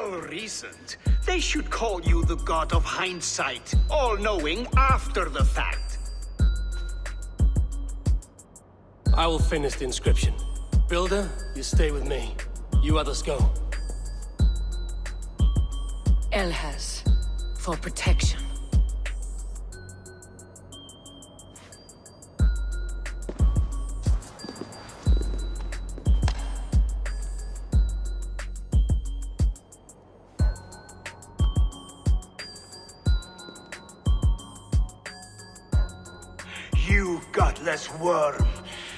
How recent. They should call you the god of hindsight, all-knowing after the fact. I will finish the inscription. Builder, you stay with me. You others go. Elhas, for protection. You godless worm,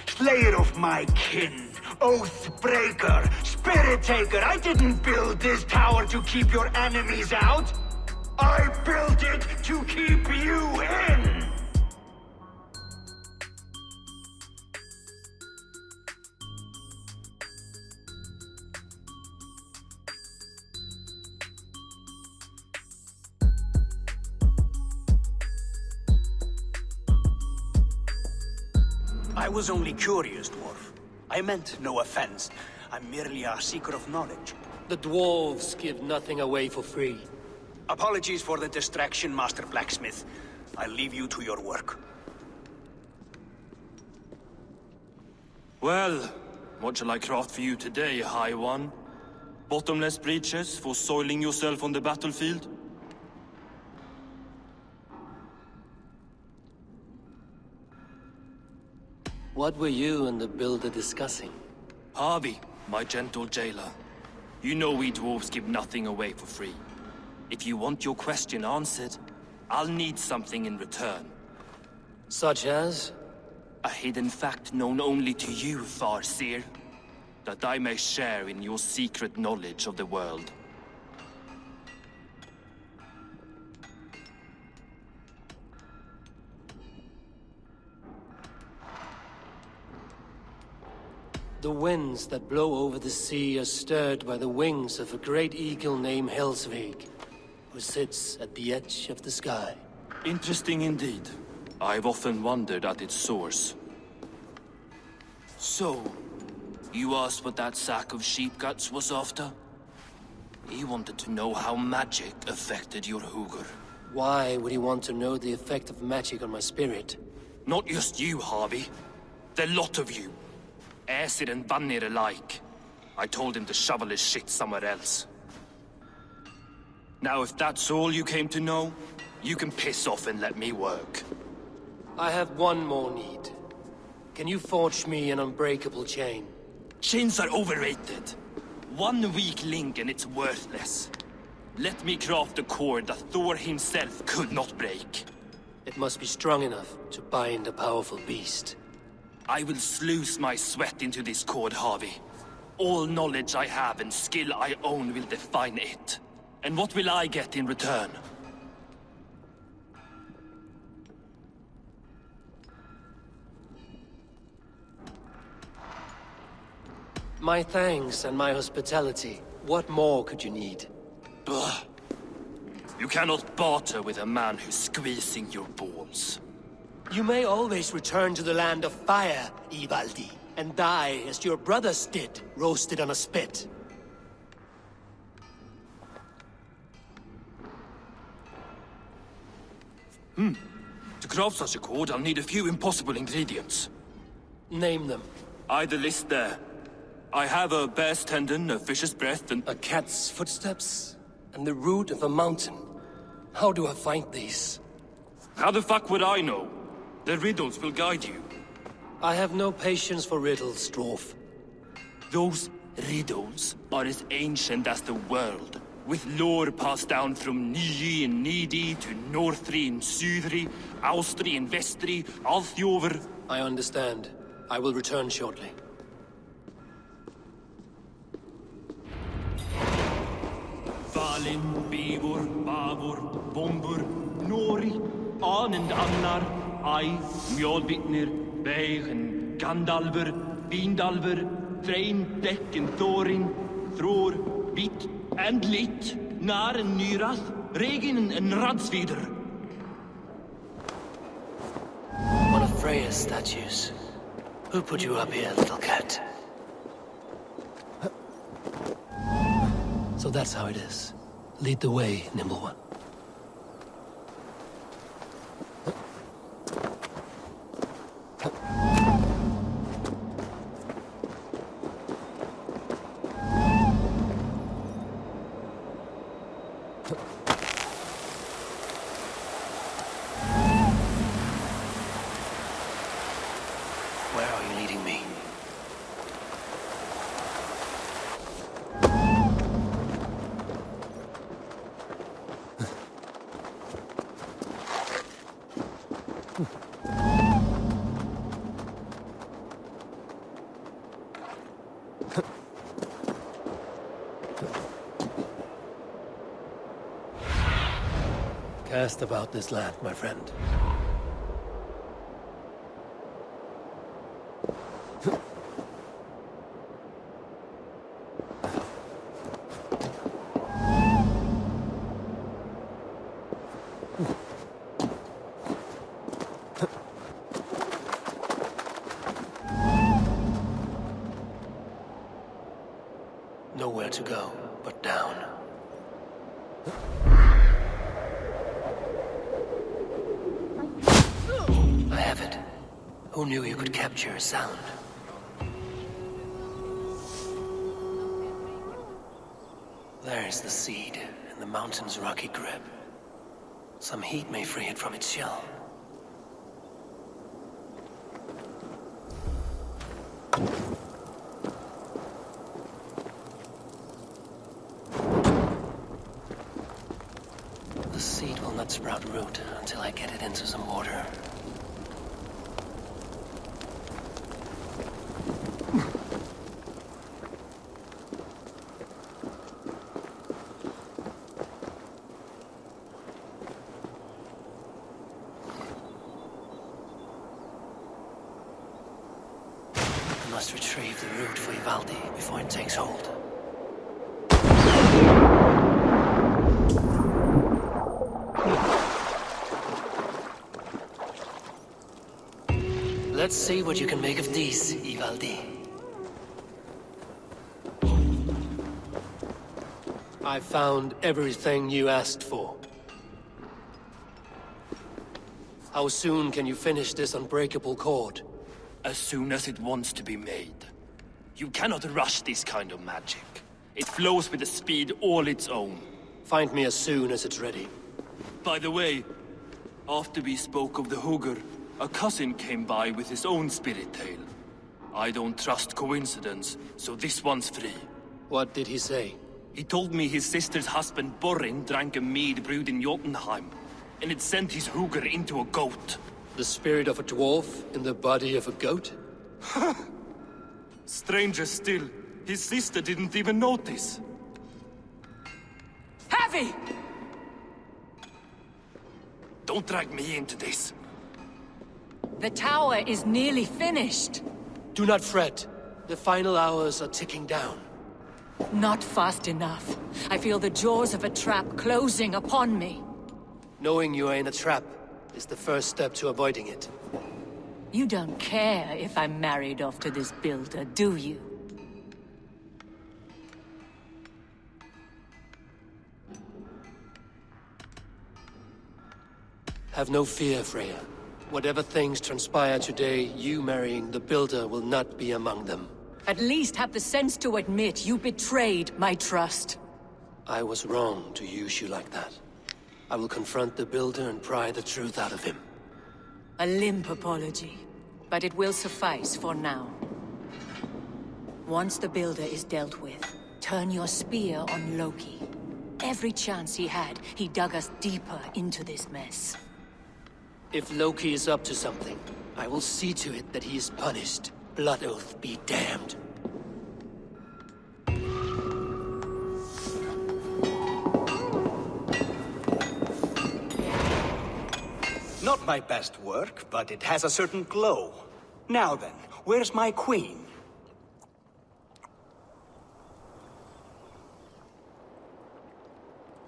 slayer of my kin, oath breaker, spirit taker. I didn't build this tower to keep your enemies out. I built it to keep you in. I was only curious, dwarf. I meant no offense. I'm merely a seeker of knowledge. The dwarves give nothing away for free. Apologies for the distraction, Master Blacksmith. I'll leave you to your work. Well, what shall I craft for you today, High One? Bottomless breeches for soiling yourself on the battlefield? What were you and the builder discussing? Harvey, my gentle jailer. You know we dwarves give nothing away for free. If you want your question answered, I'll need something in return. Such as? A hidden fact known only to you, Farseer. That I may share in your secret knowledge of the world. The winds that blow over the sea are stirred by the wings of a great eagle named Selvik, who sits at the edge of the sky. Interesting indeed. I've often wondered at its source. So, you asked what that sack of sheep guts was after? He wanted to know how magic affected your Hugr. Why would he want to know the effect of magic on my spirit? Not just you, Harvey. The lot of you. Aesir and Vanir alike. I told him to shovel his shit somewhere else. Now if that's all you came to know, you can piss off and let me work. I have one more need. Can you forge me an unbreakable chain? Chains are overrated. One weak link and it's worthless. Let me craft a cord that Thor himself could not break. It must be strong enough to bind a powerful beast. I will sluice my sweat into this cord, Harvey. All knowledge I have and skill I own will define it. And what will I get in return? My thanks and my hospitality. What more could you need? Blah. You cannot barter with a man who's squeezing your balls. You may always return to the land of fire, Ivaldi, and die as your brothers did, roasted on a spit. To craft such a cord, I'll need a few impossible ingredients. Name them. The list there. I have a bear's tendon, a fish's breath, and... A cat's footsteps, and the root of a mountain. How do I find these? How the fuck would I know? The riddles will guide you. I have no patience for riddles, dwarf. Those riddles are as ancient as the world, with lore passed down from Niji and Nidi to Northri and Sudri, Austri and Vestri, Althjover. I understand. I will return shortly. Valin, Bivor, Bavor, Bombur, Nori, Anand Annar, Ai, Mjolbitnir, Beigen, Gandalver, Vindalver, Threin, Dekken, Thorin, Thror, Vit, and Lit, Nar and Nyrath, Regin and Radsvider. One of Freya's statues. Who put you up here, little cat? So that's how it is. Lead the way, Nimble One. Where are you leading me? Cast about this land, my friend. Nowhere to go but down. I have it. Who knew you could capture a sound? There's the seed in the mountain's rocky grip. Some heat may free it from its shell. The seed will not sprout root until I get it into some water. I must retrieve the root for Ivaldi before it takes hold. Let's see what you can make of these, Ivaldi. I found everything you asked for. How soon can you finish this unbreakable cord? As soon as it wants to be made. You cannot rush this kind of magic. It flows with a speed all its own. Find me as soon as it's ready. By the way, after we spoke of the Hugger, a cousin came by with his own spirit tale. I don't trust coincidence, so this one's free. What did he say? He told me his sister's husband Borin drank a mead brewed in Jotunheim, and it sent his Hugger into a goat. The spirit of a dwarf in the body of a goat? Stranger still, his sister didn't even notice. Heavy! Don't drag me into this. The tower is nearly finished. Do not fret. The final hours are ticking down. Not fast enough. I feel the jaws of a trap closing upon me. Knowing you are in a trap is the first step to avoiding it. You don't care if I'm married off to this builder, do you? Have no fear, Freya. Whatever things transpire today, you marrying the builder will not be among them. At least have the sense to admit you betrayed my trust. I was wrong to use you like that. I will confront the builder and pry the truth out of him. A limp apology, but it will suffice for now. Once the builder is dealt with, turn your spear on Loki. Every chance he had, he dug us deeper into this mess. If Loki is up to something, I will see to it that he is punished. Blood Oath be damned. Not my best work, but it has a certain glow. Now then, where's my queen?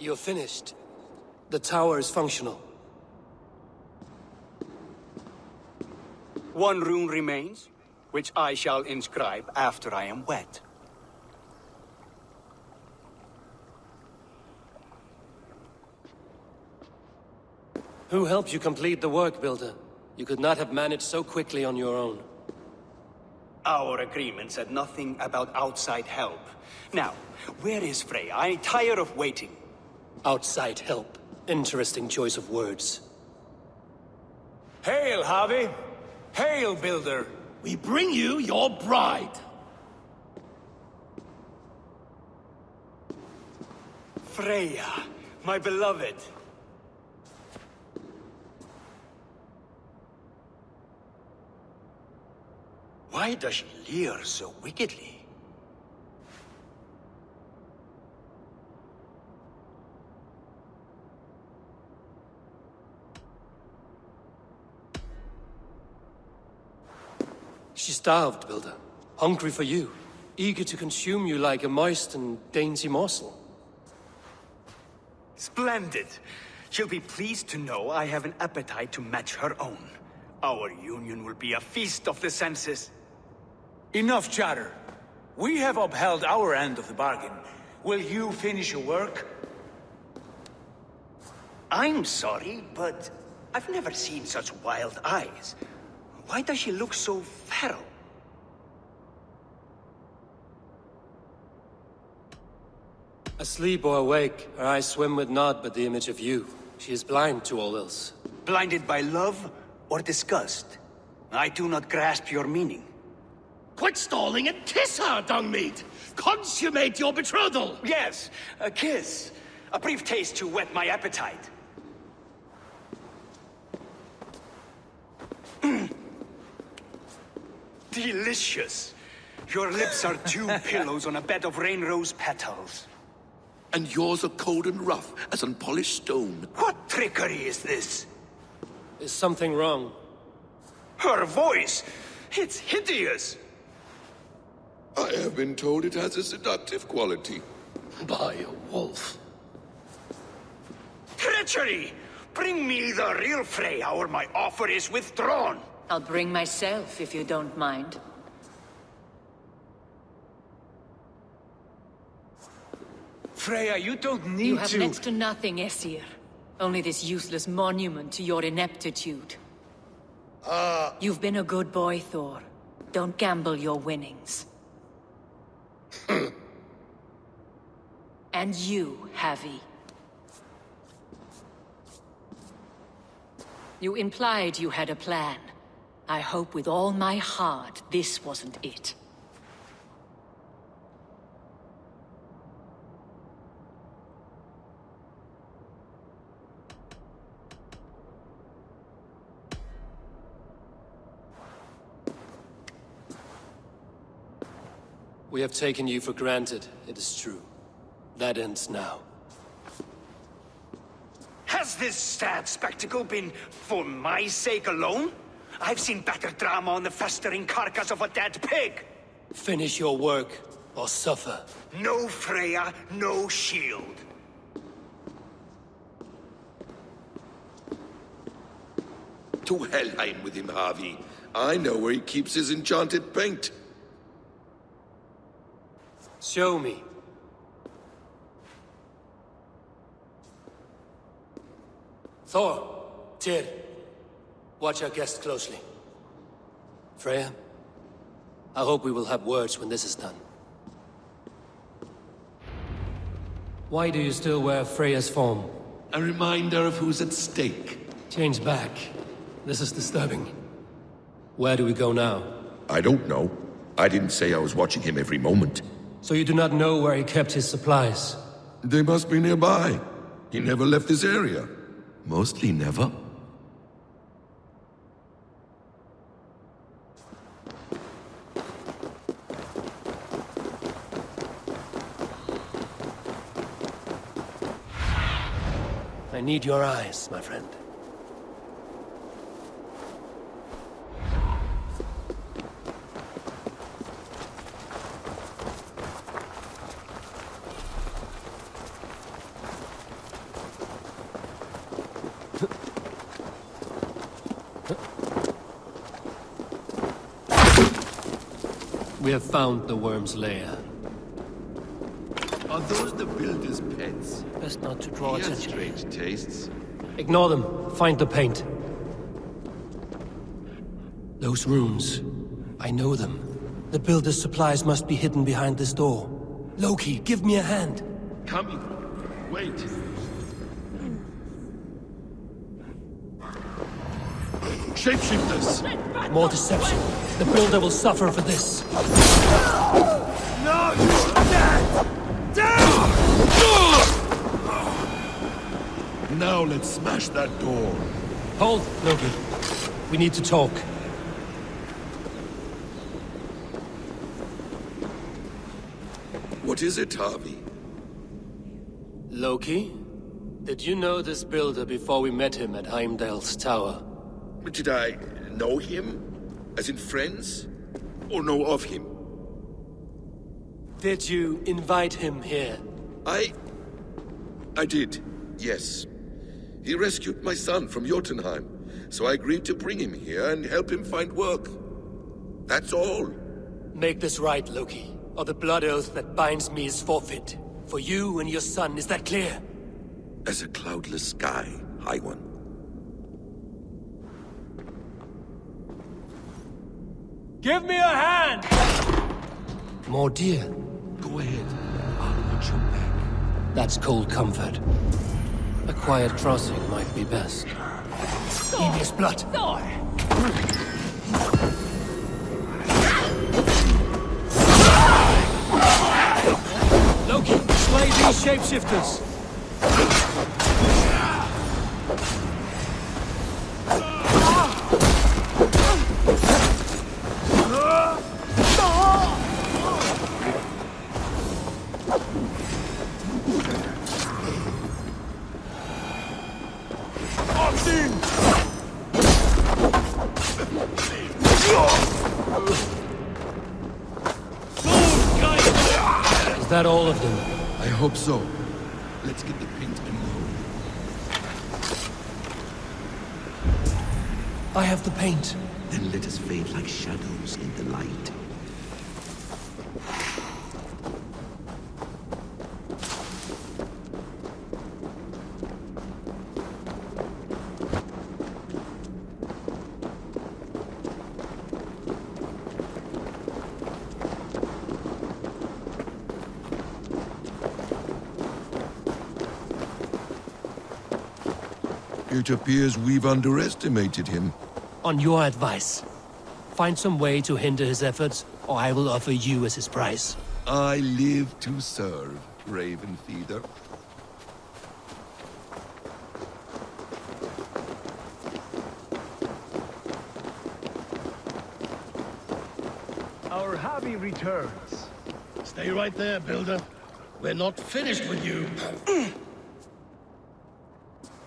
You're finished. The tower is functional. One rune remains, which I shall inscribe after I am wed. Who helped you complete the work, Builder? You could not have managed so quickly on your own. Our agreement said nothing about outside help. Now, where is Freya? I'm tired of waiting. Outside help. Interesting choice of words. Hail, Harvey! Hail, Builder! We bring you your bride! Freya, my beloved. Why does she leer so wickedly? She's starved, Builder. Hungry for you. Eager to consume you like a moist and dainty morsel. Splendid. She'll be pleased to know I have an appetite to match her own. Our union will be a feast of the senses. Enough chatter. We have upheld our end of the bargain. Will you finish your work? I'm sorry, but I've never seen such wild eyes. Why does she look so feral? Asleep or awake, her eyes swim with naught but the image of you. She is blind to all else. Blinded by love or disgust? I do not grasp your meaning. Quit stalling and kiss her, Dungmeat! Consummate your betrothal! Yes, a kiss. A brief taste to whet my appetite. Delicious. Your lips are two pillows on a bed of rain rose petals. And yours are cold and rough as unpolished stone. What trickery is this? Is something wrong? Her voice! It's hideous! I have been told it has a seductive quality. By a wolf. Treachery! Bring me the real Freya or my offer is withdrawn! I'll bring myself, if you don't mind. Freya, you don't need You have to... next to nothing, Aesir. Only this useless monument to your ineptitude. You've been a good boy, Thor. Don't gamble your winnings. And you, Havi. You implied you had a plan. I hope with all my heart this wasn't it. We have taken you for granted, it is true. That ends now. Has this sad spectacle been for my sake alone? I've seen better drama on the festering carcass of a dead pig! Finish your work, or suffer. No Freya, no shield. To Helheim with him, Harvey. I know where he keeps his enchanted paint. Show me. Thor, Tyr, watch our guest closely. Freya, I hope we will have words when this is done. Why do you still wear Freya's form? A reminder of who's at stake. Change back. This is disturbing. Where do we go now? I don't know. I didn't say I was watching him every moment. So you do not know where he kept his supplies? They must be nearby. He never left this area. Mostly never. I need your eyes, my friend. We have found the worm's lair. Are those the builder's pets? Best not to draw He has attention. strange tastes. Ignore them. Find the paint. Those runes. I know them. The builder's supplies must be hidden behind this door. Loki, give me a hand. Coming. Wait. Shapeshifters! More deception. The builder will suffer for this. No, you're dead! Dead! Now let's smash that door. Hold, Loki. We need to talk. What is it, Harvey? Loki? Did you know this builder before we met him at Heimdall's tower? Did I know him? As in friends? Or know of him? Did you invite him here? I did, yes. He rescued my son from Jotunheim, so I agreed to bring him here and help him find work. That's all. Make this right, Loki, or the blood oath that binds me is forfeit. For you and your son, is that clear? As a cloudless sky, High One. Give me a hand! More deer. Go ahead. I'll watch your back. That's cold comfort. A quiet crossing might be best. Enemy's blood! Loki, slay these shapeshifters! Is that all of them? I hope so. Let's get the paint and load. I have the paint. Then let us fade like shadows in the light. It appears we've underestimated him. On your advice. Find some way to hinder his efforts, or I will offer you as his price. I live to serve, Raven Feeder. Our hobby returns. Stay right there, Builder. We're not finished with you.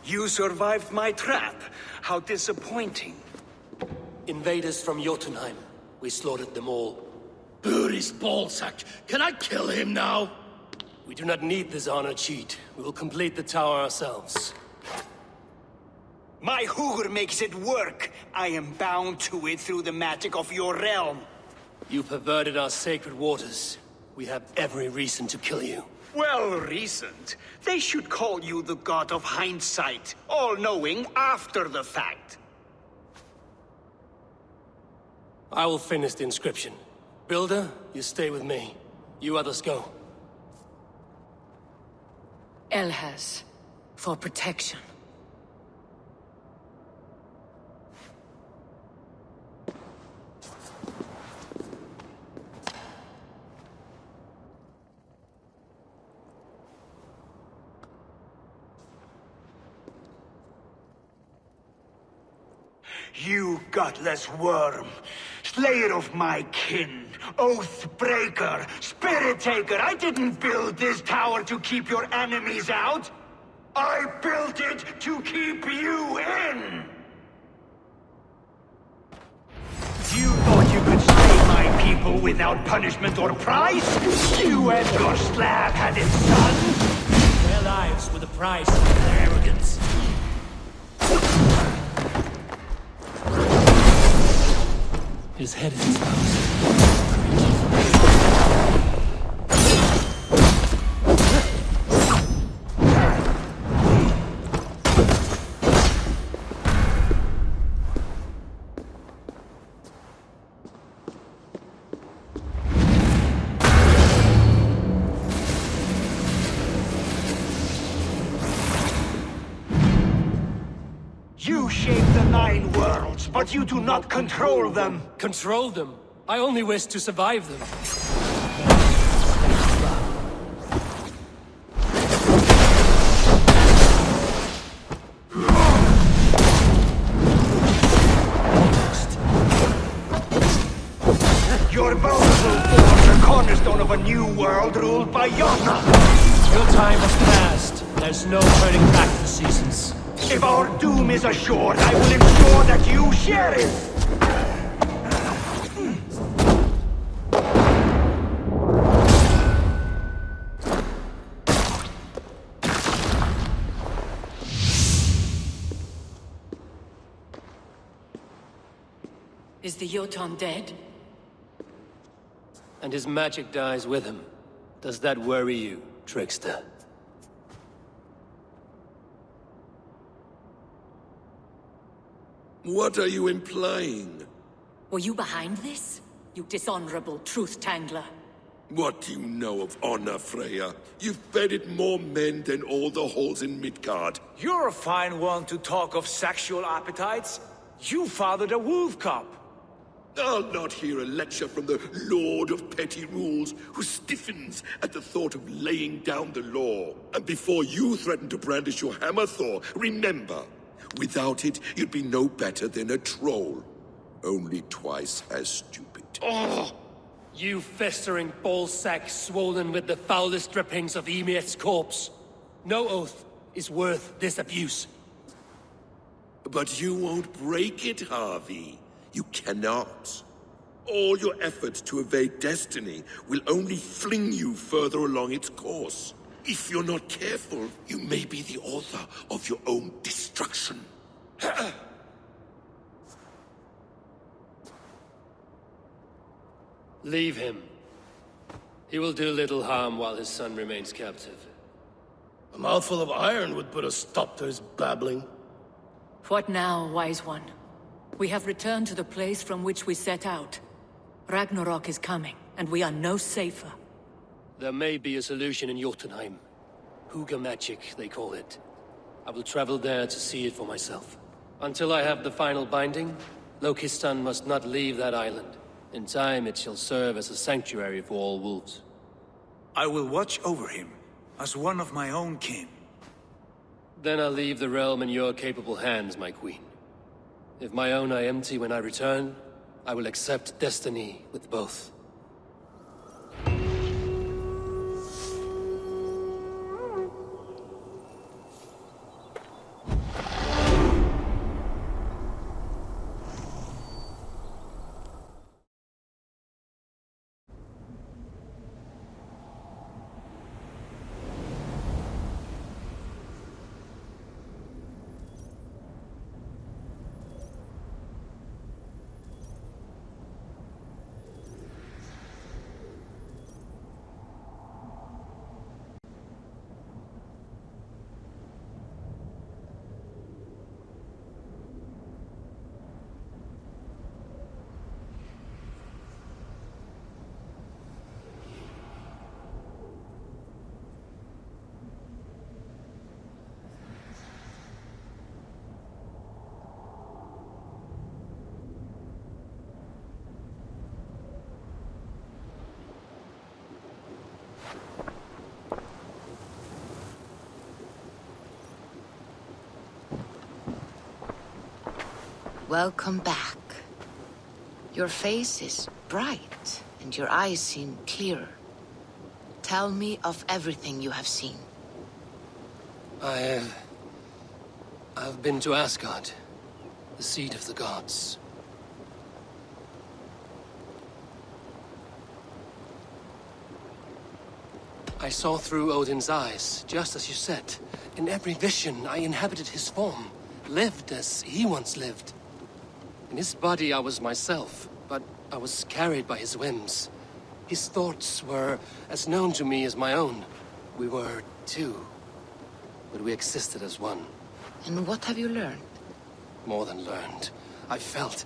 You survived my trap. How disappointing. Invaders from Jotunheim. We slaughtered them all. Buri's ballsack. Can I kill him now? We do not need this honor cheat. We will complete the tower ourselves. My Hugr makes it work. I am bound to it through the magic of your realm. You perverted our sacred waters. We have every reason to kill you. Well reasoned. They should call you the god of hindsight, all-knowing after the fact. I will finish the inscription. Builder, you stay with me. You others go. Elhas, for protection. You gutless worm, slayer of my kin, oath breaker, spirit taker, I didn't build this tower to keep your enemies out. I built it to keep you in. You thought you could slay my people without punishment or price? You and your slab had it done. Their lives were the price of their arrogance. His head is exposed. You shape the 9 worlds, but you do not control them. Control them? I only wish to survive them. Your vows will form the cornerstone of a new world ruled by Jotnar. Your time has passed. There's no turning back the seasons. If our doom is assured, I will ensure that you share it! Is the Jotun dead? And his magic dies with him. Does that worry you, trickster? What are you implying? Were you behind this? You dishonorable truth-tangler. What do you know of honor, Freya? You've bedded more men than all the halls in Midgard. You're a fine one to talk of sexual appetites. You fathered a wolf cub. I'll not hear a lecture from the Lord of Petty Rules, who stiffens at the thought of laying down the law. And before you threaten to brandish your hammer, Thor, remember, without it, you'd be no better than a troll. Only twice as stupid. Oh! You festering ballsack swollen with the foulest drippings of Ymir's corpse. No oath is worth this abuse. But you won't break it, Harvey. You cannot. All your efforts to evade destiny will only fling you further along its course. If you're not careful, you may be the author of your own destruction. Leave him. He will do little harm while his son remains captive. A mouthful of iron would put a stop to his babbling. What now, wise one? We have returned to the place from which we set out. Ragnarok is coming, and we are no safer. There may be a solution in Jotunheim. Huga magic, they call it. I will travel there to see it for myself. Until I have the final binding, Lokistan must not leave that island. In time, it shall serve as a sanctuary for all wolves. I will watch over him, as one of my own kin. Then I'll leave the realm in your capable hands, my queen. If my own are empty when I return, I will accept destiny with both. Welcome back. Your face is bright, and your eyes seem clearer. Tell me of everything you have seen. I've been to Asgard, the seat of the gods. I saw through Odin's eyes, just as you said. In every vision, I inhabited his form, lived as he once lived. In his body, I was myself, but I was carried by his whims. His thoughts were as known to me as my own. We were two, but we existed as one. And what have you learned? More than learned. I felt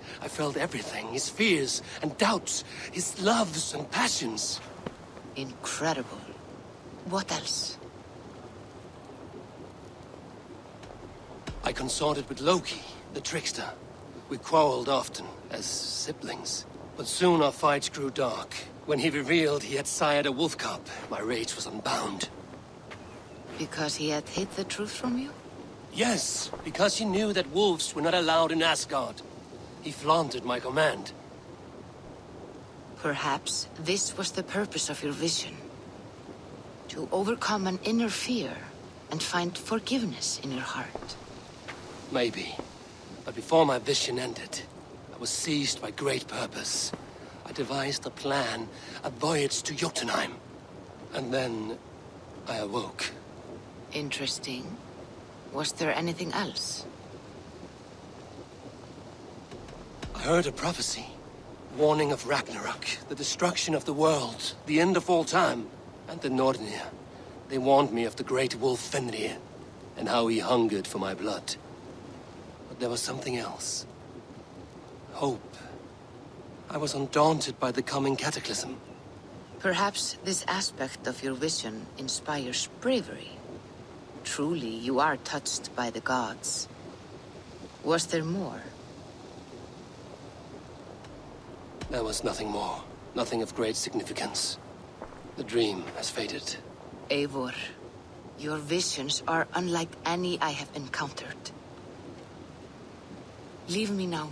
everything. His fears and doubts, his loves and passions. Incredible. What else? I I consorted with Loki, the trickster. We quarreled often, as siblings. But soon our fights grew dark. When he revealed he had sired a wolf cub, my rage was unbound. Because he had hid the truth from you? Yes, because he knew that wolves were not allowed in Asgard. He flaunted my command. Perhaps this was the purpose of your vision. To overcome an inner fear and find forgiveness in your heart. Maybe. But before my vision ended, I was seized by great purpose. I devised a plan, a voyage to Jotunheim. And then I awoke. Interesting. Was there anything else? I heard a prophecy. Warning of Ragnarok, the destruction of the world, the end of all time. And the Nornir. They warned me of the great wolf Fenrir, and how he hungered for my blood. But there was something else. Hope. I was undaunted by the coming cataclysm. Perhaps this aspect of your vision inspires bravery. Truly, you are touched by the gods. Was there more? There was nothing more. Nothing of great significance. The dream has faded. Eivor, your visions are unlike any I have encountered. Leave me now.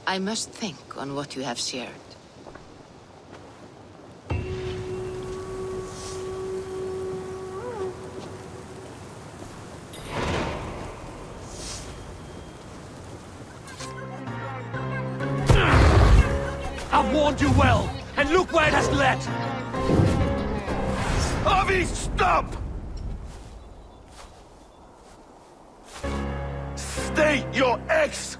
I must think on what you have shared. I've warned you well, and look where it has led! Avi, stop! State your ex!